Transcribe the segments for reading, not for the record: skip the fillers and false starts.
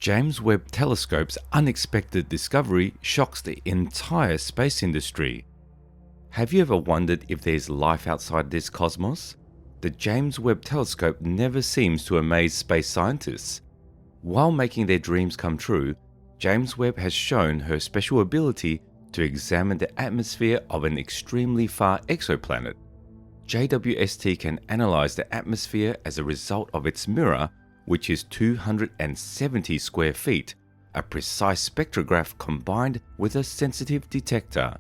James Webb Telescope's unexpected discovery shocks the entire space industry. Have you ever wondered if there's life outside this cosmos? The James Webb Telescope never seems to amaze space scientists. While making their dreams come true, James Webb has shown her special ability to examine the atmosphere of an extremely far exoplanet. JWST can analyze the atmosphere as a result of its mirror, which is 270 square feet, a precise spectrograph combined with a sensitive detector.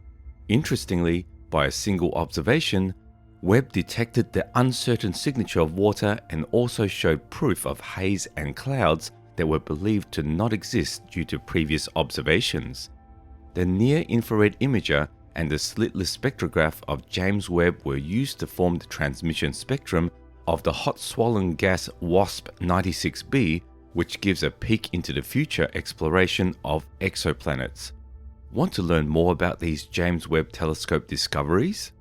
Interestingly, by a single observation, Webb detected the uncertain signature of water and also showed proof of haze and clouds that were believed to not exist due to previous observations. The near-infrared imager and the slitless spectrograph of James Webb were used to form the transmission spectrum of the hot swollen gas WASP 96b, which gives a peek into the future exploration of exoplanets. Want to learn more about these James Webb Telescope discoveries?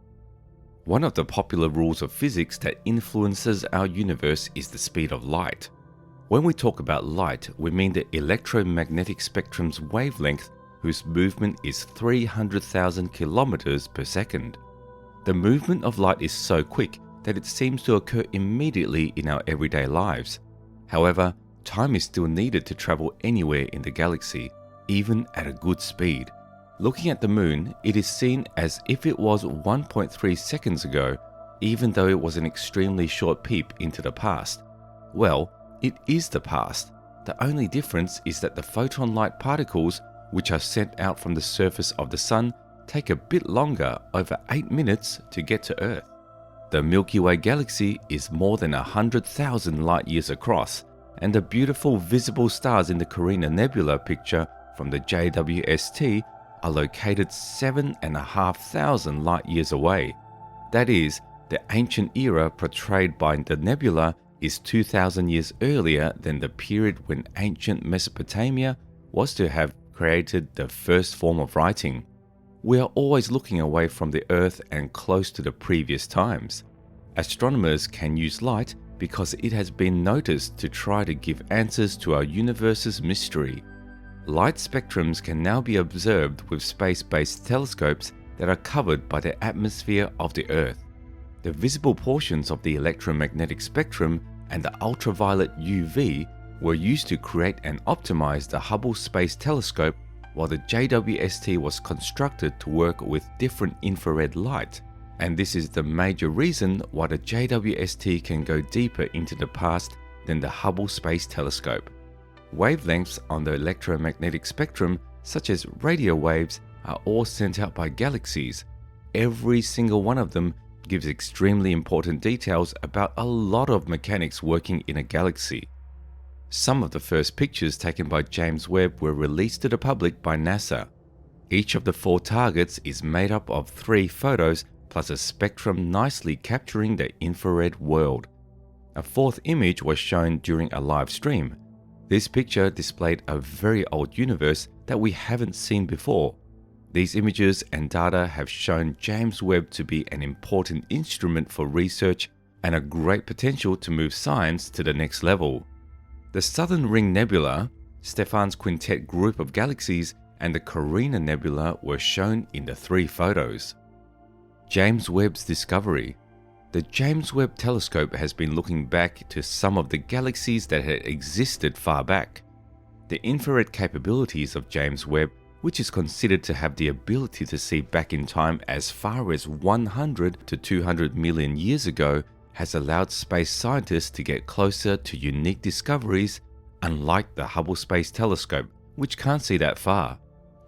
One of the popular rules of physics that influences our universe is the speed of light. When we talk about light, we mean the electromagnetic spectrum's wavelength, whose movement is 300,000 kilometers per second. The movement of light is so quick that it seems to occur immediately in our everyday lives. However, time is still needed to travel anywhere in the galaxy, even at a good speed. Looking at the moon, it is seen as if it was 1.3 seconds ago, even though it was an extremely short peep into the past. Well, it is the past. The only difference is that the photon light particles, which are sent out from the surface of the Sun, take a bit longer, over 8 minutes, to get to Earth. The Milky Way galaxy is more than 100,000 light years across, and the beautiful visible stars in the Carina Nebula picture from the JWST are located 7,500 light years away. That is, the ancient era portrayed by the nebula is 2,000 years earlier than the period when ancient Mesopotamia was to have created the first form of writing. We are always looking away from the Earth and close to the previous times. Astronomers can use light because it has been noticed to try to give answers to our universe's mystery. Light spectrums can now be observed with space-based telescopes that are covered by the atmosphere of the Earth. The visible portions of the electromagnetic spectrum and the ultraviolet UV were used to create and optimize the Hubble Space Telescope, while the JWST was constructed to work with different infrared light. And this is the major reason why the JWST can go deeper into the past than the Hubble Space Telescope. Wavelengths on the electromagnetic spectrum, such as radio waves, are all sent out by galaxies. Every single one of them gives extremely important details about a lot of mechanics working in a galaxy. Some of the first pictures taken by James Webb were released to the public by NASA. Each of the 4 targets is made up of 3 photos plus a spectrum nicely capturing the infrared world. A 4th image was shown during a live stream. This picture displayed a very old universe that we haven't seen before. These images and data have shown James Webb to be an important instrument for research and a great potential to move science to the next level. The Southern Ring Nebula, Stephan's quintet group of galaxies, and the Carina Nebula were shown in the 3 photos. James Webb's discovery. The James Webb Telescope has been looking back to some of the galaxies that had existed far back. The infrared capabilities of James Webb, which is considered to have the ability to see back in time as far as 100 to 200 million years ago, has allowed space scientists to get closer to unique discoveries, unlike the Hubble Space Telescope, which can't see that far.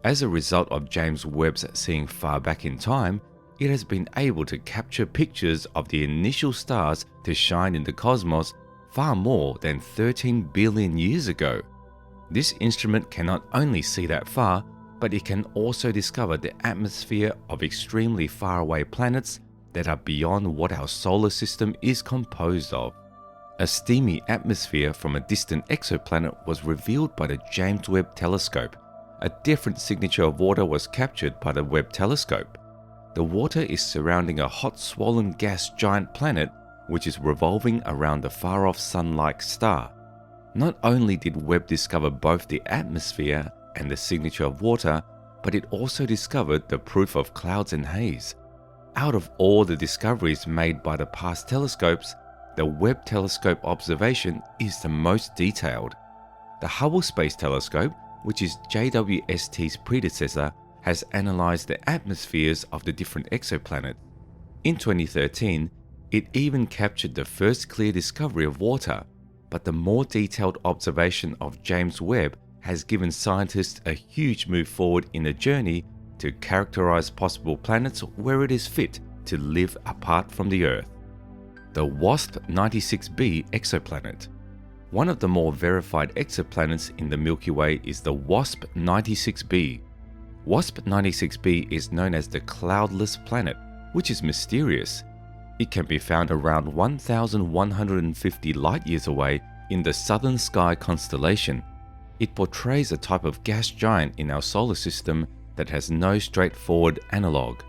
As a result of James Webb's seeing far back in time, it has been able to capture pictures of the initial stars to shine in the cosmos far more than 13 billion years ago. This instrument can not only see that far, but it can also discover the atmosphere of extremely faraway planets that are beyond what our solar system is composed of. A steamy atmosphere from a distant exoplanet was revealed by the James Webb Telescope. A different signature of water was captured by the Webb Telescope. The water is surrounding a hot swollen gas giant planet which is revolving around the far-off sun-like star. Not only did Webb discover both the atmosphere and the signature of water, but it also discovered the proof of clouds and haze. Out of all the discoveries made by the past telescopes, the Webb Telescope observation is the most detailed. The Hubble Space Telescope, which is JWST's predecessor, has analyzed the atmospheres of the different exoplanets. In 2013, it even captured the first clear discovery of water, but the more detailed observation of James Webb has given scientists a huge move forward in the journey to characterize possible planets where it is fit to live apart from the Earth. The WASP 96b exoplanet. One of the more verified exoplanets in the Milky Way is the WASP 96b. WASP 96b is known as the cloudless planet, which is mysterious. It can be found around 1,150 light-years away in the Southern Sky constellation. It portrays a type of gas giant in our solar system that has no straightforward analogue.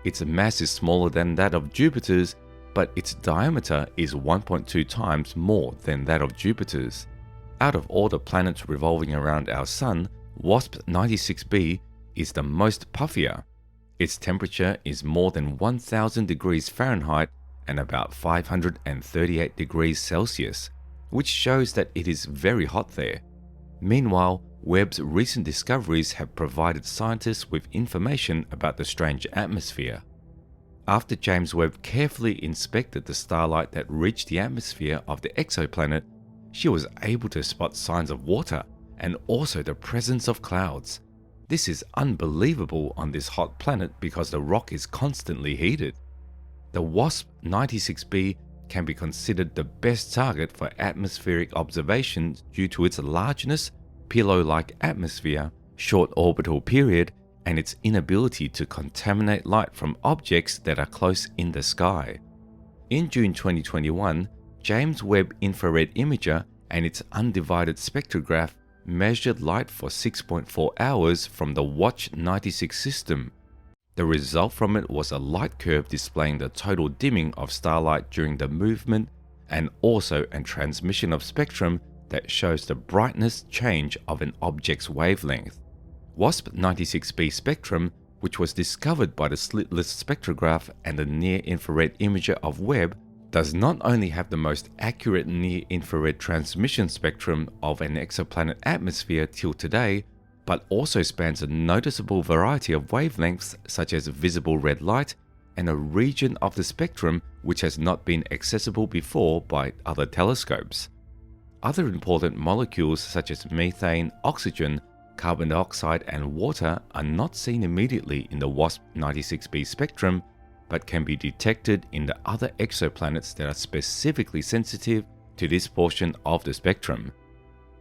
Its mass is smaller than that of Jupiter's, but its diameter is 1.2 times more than that of Jupiter's. Out of all the planets revolving around our Sun, WASP 96b is the most puffier. Its temperature is more than 1,000 degrees Fahrenheit and about 538 degrees Celsius, which shows that it is very hot there. Meanwhile, Webb's recent discoveries have provided scientists with information about the strange atmosphere. After James Webb carefully inspected the starlight that reached the atmosphere of the exoplanet, she was able to spot signs of water and also the presence of clouds. This is unbelievable on this hot planet because the rock is constantly heated. The WASP 96b can be considered the best target for atmospheric observations due to its largeness, pillow-like atmosphere, short orbital period, and its inability to contaminate light from objects that are close in the sky. In June 2021, James Webb Infrared Imager and its undivided spectrograph measured light for 6.4 hours from the Watch 96 system. The result from it was a light curve displaying the total dimming of starlight during the movement and also a transmission of spectrum that shows the brightness change of an object's wavelength. WASP 96b spectrum, which was discovered by the slitless spectrograph and the near-infrared imager of Webb, does not only have the most accurate near-infrared transmission spectrum of an exoplanet atmosphere till today, but also spans a noticeable variety of wavelengths such as visible red light and a region of the spectrum which has not been accessible before by other telescopes. Other important molecules such as methane, oxygen, carbon dioxide and water are not seen immediately in the WASP 96b spectrum, but can be detected in the other exoplanets that are specifically sensitive to this portion of the spectrum.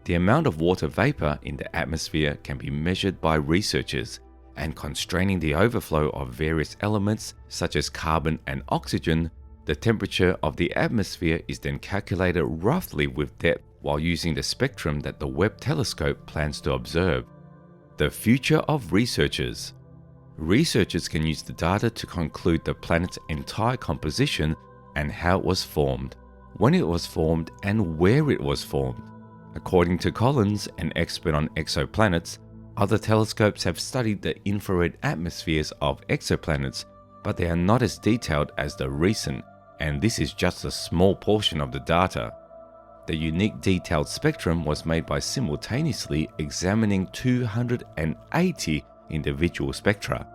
The amount of water vapor in the atmosphere can be measured by researchers, and constraining the overflow of various elements such as carbon and oxygen, the temperature of the atmosphere is then calculated roughly with depth while using the spectrum that the Webb telescope plans to observe. The future of researchers. Researchers can use the data to conclude the planet's entire composition and how it was formed, when it was formed, and where it was formed. According to Collins, an expert on exoplanets, other telescopes have studied the infrared atmospheres of exoplanets, but they are not as detailed as the recent, and this is just a small portion of the data. The unique detailed spectrum was made by simultaneously examining 280 individual spectra.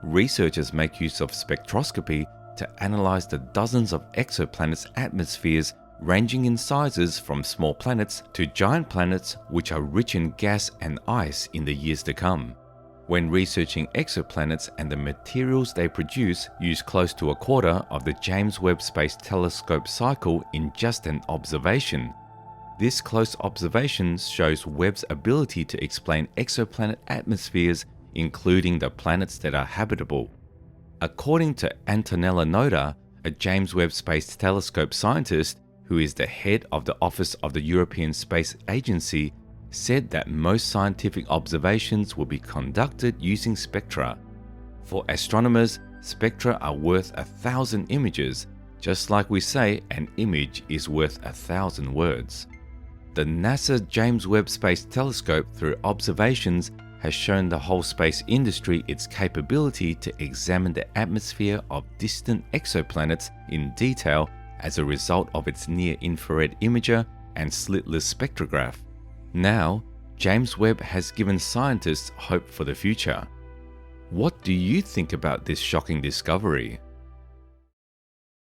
Researchers make use of spectroscopy to analyze the dozens of exoplanets' atmospheres ranging in sizes from small planets to giant planets which are rich in gas and ice in the years to come. When researching exoplanets and the materials they produce use close to a quarter of the James Webb Space Telescope cycle in just an observation. This close observation shows Webb's ability to explain exoplanet atmospheres, including the planets that are habitable. According to Antonella Noda, a James Webb Space Telescope scientist who is the head of the Office of the European Space Agency, said that most scientific observations will be conducted using spectra. For astronomers, spectra are worth 1,000 images, just like we say an image is worth 1,000 words. The NASA James Webb Space Telescope, through observations, has shown the whole space industry its capability to examine the atmosphere of distant exoplanets in detail as a result of its near-infrared imager and slitless spectrograph. Now, James Webb has given scientists hope for the future. What do you think about this shocking discovery?